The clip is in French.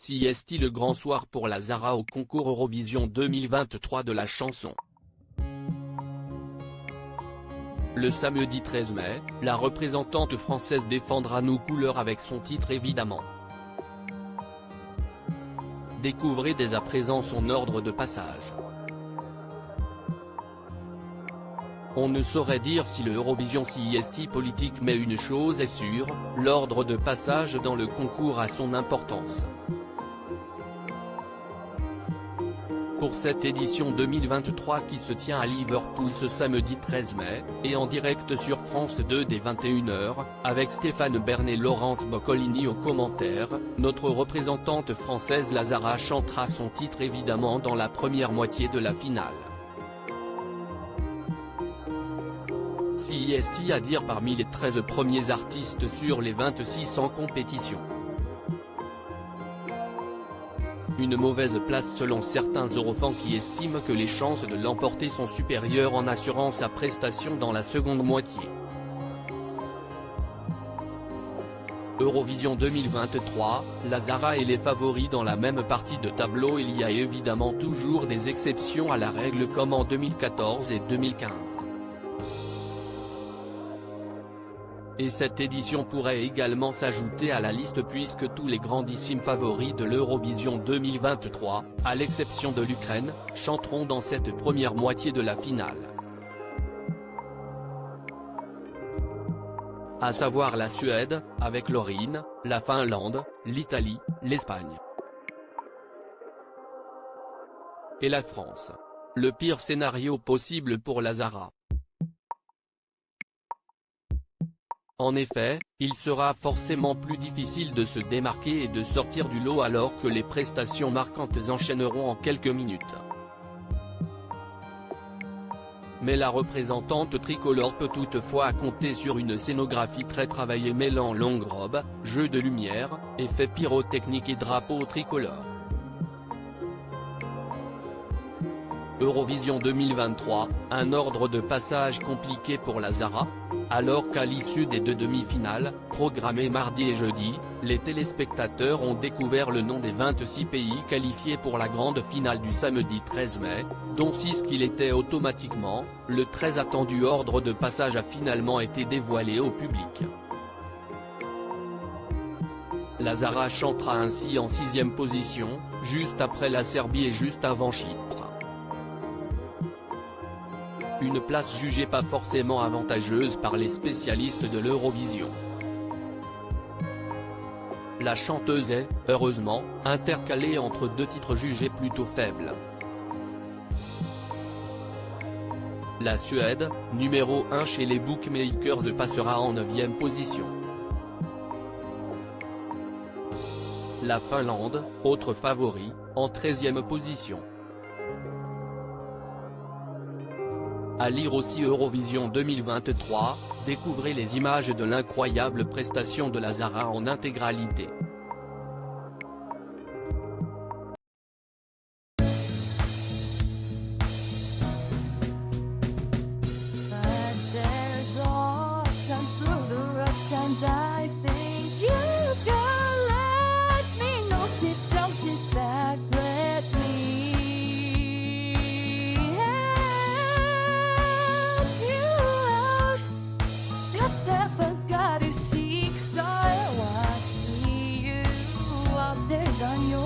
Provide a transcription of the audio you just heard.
CIST le grand soir pour la Zara au concours Eurovision 2023 de la chanson. Le samedi 13 mai, la représentante française défendra nos couleurs avec son titre évidemment. Découvrez dès à présent son ordre de passage. On ne saurait dire si le Eurovision CIST politique, mais une chose est sûre, l'ordre de passage dans le concours a son importance. Pour cette édition 2023 qui se tient à Liverpool ce samedi 13 mai, et en direct sur France 2 dès 21h, avec Stéphane Bern et Laurence Boccolini aux commentaires, notre représentante française la Zara chantera son titre évidemment dans la première moitié de la finale. CIST à dire parmi les 13 premiers artistes sur les 26 en compétition. Une mauvaise place selon certains eurofans qui estiment que les chances de l'emporter sont supérieures en assurant sa prestation dans la seconde moitié. Eurovision 2023, la Zara et les favoris dans la même partie de tableau. Il y a évidemment toujours des exceptions à la règle comme en 2014 et 2015. Et cette édition pourrait également s'ajouter à la liste puisque tous les grandissimes favoris de l'Eurovision 2023, à l'exception de l'Ukraine, chanteront dans cette première moitié de la finale. À savoir la Suède, avec Loreen, la Finlande, l'Italie, l'Espagne et la France. Le pire scénario possible pour la Zara. En effet, il sera forcément plus difficile de se démarquer et de sortir du lot alors que les prestations marquantes enchaîneront en quelques minutes. Mais la représentante tricolore peut toutefois compter sur une scénographie très travaillée mêlant longue robe, jeu de lumière, effets pyrotechniques et drapeau tricolore. Eurovision 2023, un ordre de passage compliqué pour la Zara, alors qu'à l'issue des deux demi-finales, programmées mardi et jeudi, les téléspectateurs ont découvert le nom des 26 pays qualifiés pour la grande finale du samedi 13 mai, dont 6 qui l'étaient automatiquement. Le très attendu ordre de passage a finalement été dévoilé au public. La Zara chantera ainsi en 6e position, juste après la Serbie et juste avant Chypre. Une place jugée pas forcément avantageuse par les spécialistes de l'Eurovision. La chanteuse est, heureusement, intercalée entre deux titres jugés plutôt faibles. La Suède, numéro 1 chez les bookmakers, passera en 9e position. La Finlande, autre favori, en 13e position. À lire aussi Eurovision 2023, découvrez les images de l'incroyable prestation de la Zara en intégralité. On your